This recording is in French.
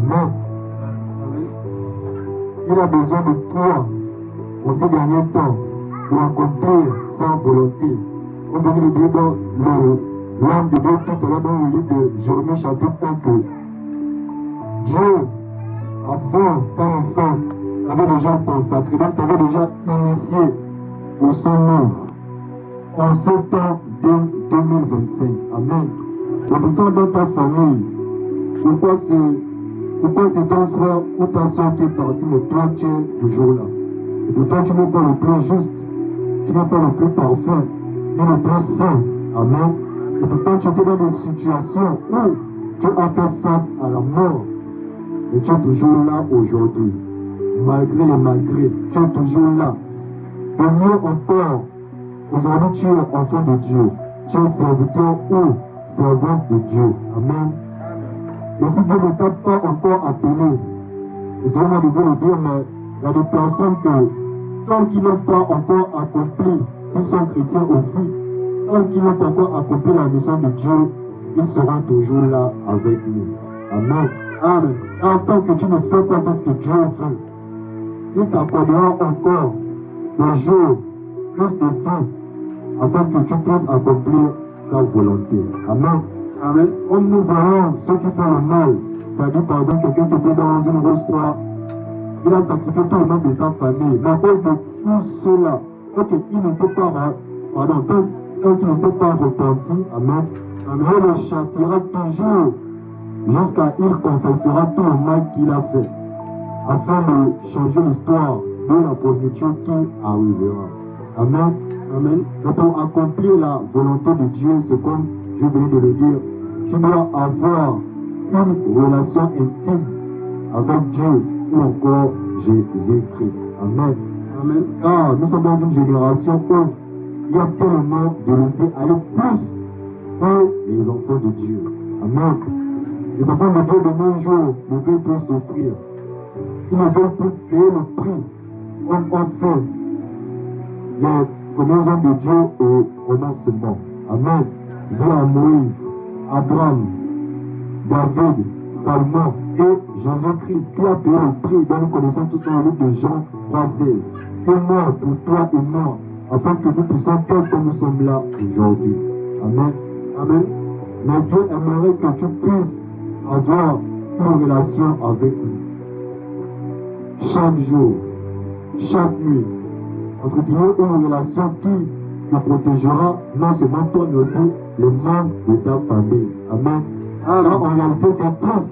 Amen. Il a besoin de toi en ces derniers temps pour accomplir sa volonté. On vient de dire dans l'âme de Dieu tout à l'heure dans le livre de Jérémie chapitre 1 que Dieu, avant ta naissance, t'avait déjà consacré, donc t'avait déjà initié au son œuvre en ce temps de 2025. Amen. Et pourtant dans ta famille, pourquoi c'est ton frère ou ta soeur qui est parti, mais toi tu es toujours là. Et pourtant tu n'es pas le plus juste, tu n'es pas le plus parfait, mais le plus saint. Amen. Et pourtant tu étais dans des situations où tu as fait face à la mort. Et tu es toujours là aujourd'hui. Malgré les malgrés, tu es toujours là. Et mieux encore, aujourd'hui tu es enfant de Dieu. Tu es serviteur ou servante de Dieu. Amen. Et si Dieu ne t'a pas encore appelé, excusez-moi de vous le dire, mais il y a des personnes que, tant qu'ils n'ont pas encore accompli, s'ils sont chrétiens aussi, tant qu'ils n'ont pas encore accompli la mission de Dieu, ils seront toujours là avec nous. Amen. Amen. En tant que tu ne fais pas ce que Dieu veut, il t'accordera encore des jours, plus de vie, afin que tu puisses accomplir sa volonté. Amen. Amen. Comme nous voyons ceux qui font le mal, c'est-à-dire par exemple quelqu'un qui était dans une rose croix, il a sacrifié tout le monde de sa famille, mais à cause de tout cela, donc il ne s'est pas, tant qu'il ne s'est pas repenti, amen, Dieu le châtiera toujours jusqu'à il confessera tout le mal qu'il a fait, afin de changer l'histoire de la progéniture qui arrivera. Amen. Amen. Donc pour accomplir la volonté de Dieu, c'est comme je venais de le dire, tu dois avoir une relation intime avec Dieu ou encore Jésus-Christ. Amen. Amen. Ah, nous sommes dans une génération où il y a tellement de laisser aller plus que les enfants de Dieu. Amen. Les enfants de Dieu de nos jours ne veulent plus souffrir. Ils ne veulent plus payer le prix comme ont fait les premiers hommes de Dieu au commencement. Amen. Vers Moïse, Abraham, David, Salomon et Jésus-Christ qui a payé le prix dont nous connaissons tout dans le livre de Jean 3,16. Il est mort pour toi et moi, afin que nous puissions être comme nous sommes là aujourd'hui. Amen. Amen. Mais Dieu aimerait que tu puisses avoir une relation avec lui. Chaque jour, chaque nuit, entretenir une relation qui te protégera non seulement toi, mais aussi les membres de ta famille. Amen. Alors en réalité, c'est triste